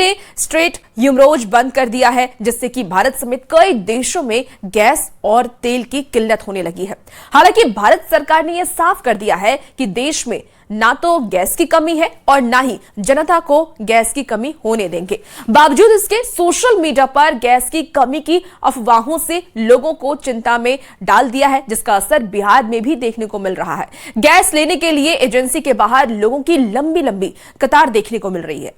ने स्ट्रेट ह्यूमरोज बंद कर दिया है, जिससे कि भारत समेत कई देशों में गैस और तेल की किल्लत होने लगी है। हालांकि भारत सरकार ने यह साफ कर दिया है कि देश में ना तो गैस की कमी है और ना ही जनता को गैस की कमी होने देंगे। बावजूद इसके सोशल मीडिया पर गैस की कमी की अफवाहों से लोगों को चिंता में डाल दिया है, जिसका असर बिहार में भी देखने को मिल रहा है। गैस लेने के लिए एजेंसी के बाहर लोगों की लंबी लंबी कतार देखने को मिल रही है।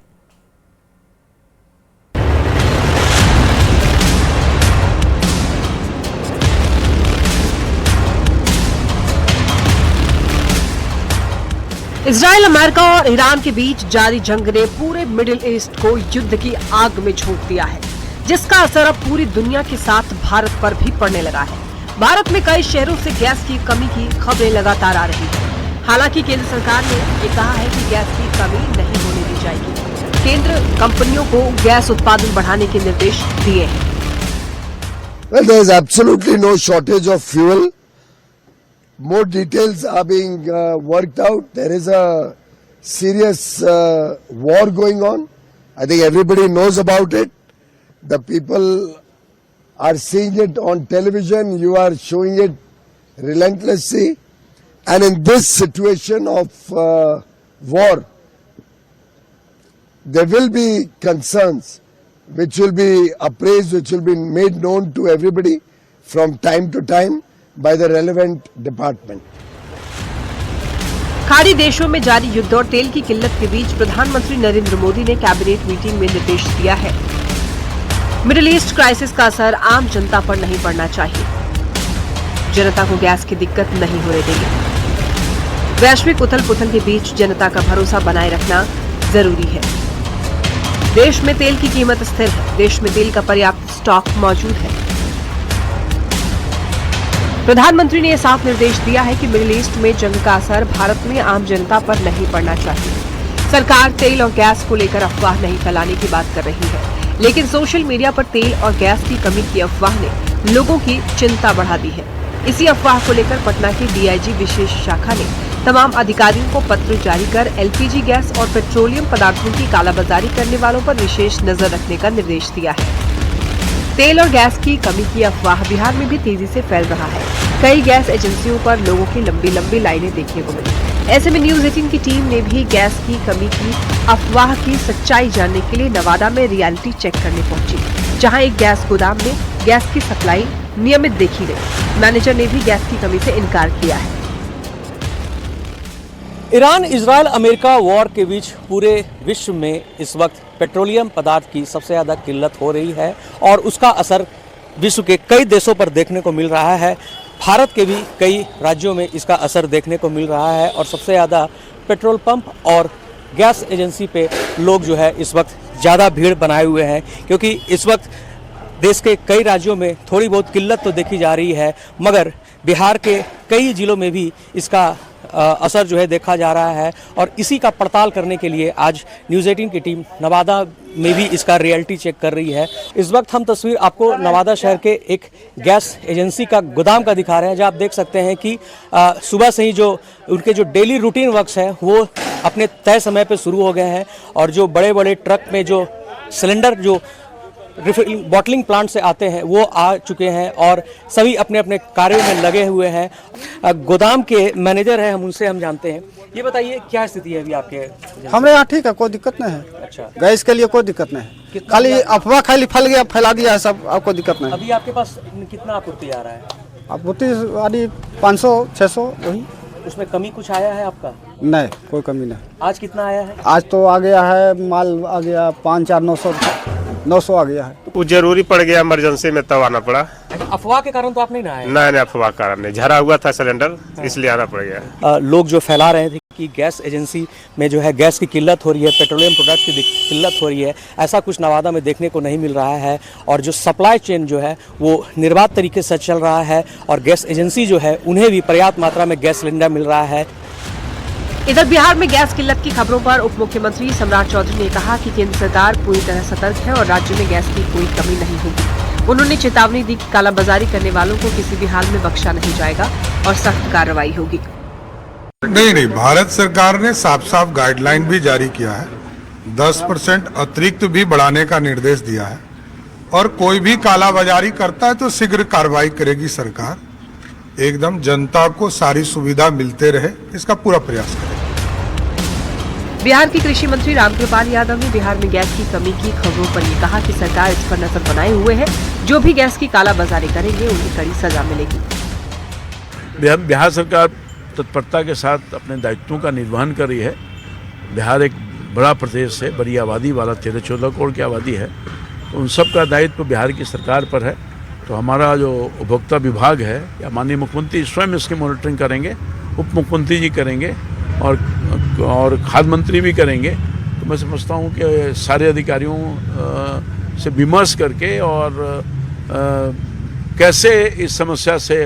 इजराइल, अमेरिका और ईरान के बीच जारी जंग ने पूरे मिडिल ईस्ट को युद्ध की आग में झोंक दिया है, जिसका असर अब पूरी दुनिया के साथ भारत पर भी पड़ने लगा है। भारत में कई शहरों से गैस की कमी की खबरें लगातार आ रही हैं। हालांकि केंद्र सरकार ने ये कहा है कि गैस की कमी नहीं होने दी जाएगी। केंद्र कंपनियों को गैस उत्पादन बढ़ाने के निर्देश दिए हैं। Well, there is absolutely no shortage of fuel. More details are being worked out. There is a serious war going on. I think everybody knows about it. The people are seeing it on television. You are showing it relentlessly. And in this situation of war, there will be concerns which will be appraised, which will be made known to everybody from time to time by the relevant department. खाड़ी देशों में जारी युद्ध और तेल की किल्लत के बीच प्रधानमंत्री नरेंद्र मोदी ने कैबिनेट मीटिंग में निर्देश दिया है, मिडिल ईस्ट क्राइसिस का असर आम जनता पर नहीं पड़ना चाहिए। जनता को गैस की दिक्कत नहीं होने देंगे। वैश्विक उथल-पुथल के बीच जनता का भरोसा बनाए रखना जरूरी है। देश में तेल की कीमत स्थिर है। देश में तेल का पर्याप्त स्टॉक मौजूद है। प्रधानमंत्री ने यह साफ निर्देश दिया है कि मिडिल ईस्ट में जंग का असर भारत में आम जनता पर नहीं पड़ना चाहिए। सरकार तेल और गैस को लेकर अफवाह नहीं फैलाने की बात कर रही है, लेकिन सोशल मीडिया पर तेल और गैस की कमी की अफवाह ने लोगों की चिंता बढ़ा दी है। इसी अफवाह को लेकर पटना की डीआईजी विशेष शाखा ने तमाम अधिकारियों को पत्र जारी कर एलपीजी गैस और पेट्रोलियम पदार्थों की कालाबाजारी करने वालों पर विशेष नजर रखने का निर्देश दिया है। तेल और गैस की कमी की अफवाह बिहार में भी तेजी से फैल रहा है। कई गैस एजेंसियों पर लोगों की लंबी लंबी लाइनें देखने को मिली। ऐसे में न्यूज 18 की टीम ने भी गैस की कमी की अफवाह की सच्चाई जानने के लिए नवादा में रियलिटी चेक करने पहुंची, जहां एक गैस गोदाम में गैस की सप्लाई नियमित देखी गई। मैनेजर ने भी गैस की कमी से इनकार किया है। ईरान, इजराइल, अमेरिका वॉर के बीच पूरे विश्व में इस वक्त पेट्रोलियम पदार्थ की सबसे ज़्यादा किल्लत हो रही है और उसका असर विश्व के कई देशों पर देखने को मिल रहा है। भारत के भी कई राज्यों में इसका असर देखने को मिल रहा है और सबसे ज़्यादा पेट्रोल पंप और गैस एजेंसी पे लोग जो है इस वक्त ज़्यादा भीड़ बनाए हुए हैं, क्योंकि इस वक्त देश के कई राज्यों में थोड़ी बहुत किल्लत तो देखी जा रही है, मगर बिहार के कई जिलों में भी इसका असर जो है देखा जा रहा है। और इसी का पड़ताल करने के लिए आज न्यूज़ 18 की टीम नवादा में भी इसका रियलिटी चेक कर रही है। इस वक्त हम तस्वीर आपको नवादा शहर के एक गैस एजेंसी का गोदाम का दिखा रहे हैं, जहां आप देख सकते हैं कि सुबह से ही जो उनके जो डेली रूटीन वर्क्स हैं वो अपने तय समय पे शुरू हो गए हैं और जो बड़े बड़े ट्रक में जो सिलेंडर जो रिफिलिंग बॉटलिंग प्लांट से आते हैं वो आ चुके हैं और सभी अपने अपने कार्यों में लगे हुए हैं। गोदाम के मैनेजर हैं, हम उनसे हम जानते हैं। ये बताइए क्या स्थिति है अभी आपके? हमारे यहाँ ठीक है, कोई दिक्कत नहीं है। अच्छा, गैस के लिए कोई दिक्कत नहीं है, खाली अफवाह खाली फैला दिया है सब, अब कोई दिक्कत नहीं। अभी आपके पास कितना आपूर्ति आ रहा है? आपूर्ति 500-600 वही। उसमें कमी कुछ आया है आपका? नहीं, कोई कमी नहीं। आज कितना आया है? आज तो आ गया है, माल आ गया 5-4-900 आ गया है। वो जरूरी पड़ गया, इमरजेंसी में तब आना पड़ा। अफवाह के कारण तो आप नहीं ना आए? नहीं, अफवाह के कारण नहीं, झरा हुआ था सिलेंडर, इसलिए आना पड़ गया। लोग जो फैला रहे थे कि गैस एजेंसी में जो है गैस की किल्लत हो रही है, पेट्रोलियम प्रोडक्ट की किल्लत हो रही है, ऐसा कुछ नवादा में देखने को नहीं मिल रहा है और जो सप्लाई चेन जो है वो निर्बाध तरीके से चल रहा है और गैस एजेंसी जो है उन्हें भी पर्याप्त मात्रा में गैस सिलेंडर मिल रहा है। इधर बिहार में गैस किल्लत की खबरों पर उप मुख्यमंत्री सम्राट चौधरी ने कहा कि केंद्र सरकार पूरी तरह सतर्क है और राज्य में गैस की कोई कमी नहीं होगी। उन्होंने चेतावनी दी कि कालाबाजारी करने वालों को किसी भी हाल में बख्शा नहीं जाएगा और सख्त कार्रवाई होगी। नहीं, भारत सरकार ने साफ साफ गाइडलाइन भी जारी किया है 10% अतिरिक्त भी बढ़ाने का निर्देश दिया है और कोई भी कालाबाजारी करता है तो शीघ्र कार्रवाई करेगी सरकार। एकदम जनता को सारी सुविधा मिलते रहे, इसका पूरा प्रयास करेगी। बिहार के कृषि मंत्री रामकृपाल यादव ने बिहार में गैस की कमी की खबरों पर ये कहा कि सरकार इस पर नजर बनाए हुए है, जो भी गैस की कालाबाजारी करेंगे उन्हें कड़ी सजा मिलेगी। बिहार सरकार तत्परता के साथ अपने दायित्वों का निर्वहन कर रही है। बिहार एक बड़ा प्रदेश है, बड़ी आबादी वाला, 13-14 करोड़ की आबादी है, तो उन सब का दायित्व बिहार की सरकार पर है। तो हमारा जो उपभोक्ता विभाग है या माननीय मुख्यमंत्री स्वयं इसकी मॉनिटरिंग करेंगे, उप मुख्यमंत्री जी करेंगे और खाद्य मंत्री भी करेंगे। तो मैं समझता हूँ कि सारे अधिकारियों से विमर्श करके और कैसे इस समस्या से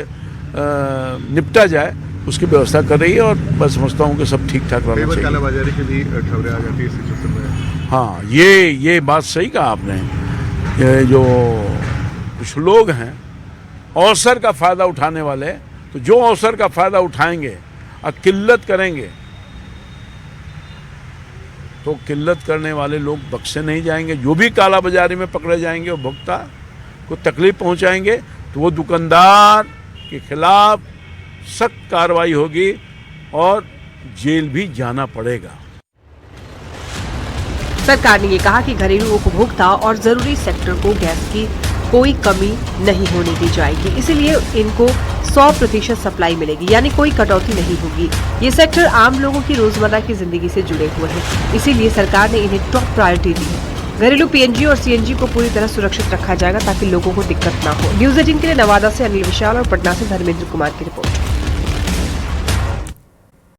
निपटा जाए उसकी व्यवस्था कर रही है और मैं समझता हूँ कि सब ठीक ठाक रहना चाहिए। कालाबाजारी की भी खबरें आ जाती है इस क्षेत्र में। हाँ, ये बात सही कहा आपने। ये जो कुछ लोग हैं अवसर का फ़ायदा उठाने वाले, तो जो अवसर का फ़ायदा उठाएंगे और किल्लत करेंगे तो किल्लत करने वाले लोग बख्शे नहीं जाएंगे। जो भी कालाबाजारी में पकड़े जाएंगे उपभोक्ता को तकलीफ पहुंचाएंगे तो वो दुकानदार के खिलाफ सख्त कार्रवाई होगी और जेल भी जाना पड़ेगा। सरकार ने ये कहा कि घरेलू उपभोक्ता और जरूरी सेक्टर को गैस की कोई कमी नहीं होने दी जाएगी, इसीलिए इनको 100% सप्लाई मिलेगी, यानी कोई कटौती नहीं होगी। ये सेक्टर आम लोगों की रोजमर्रा की जिंदगी से जुड़े हुए हैं, इसीलिए सरकार ने इन्हें टॉप प्रायोरिटी दी है। घरेलू पीएनजी और सीएनजी को पूरी तरह सुरक्षित रखा जाएगा ताकि लोगों को दिक्कत ना हो। न्यूज 18 के लिए नवादा से अनिल विशाल और पटना से धर्मेंद्र कुमार की रिपोर्ट।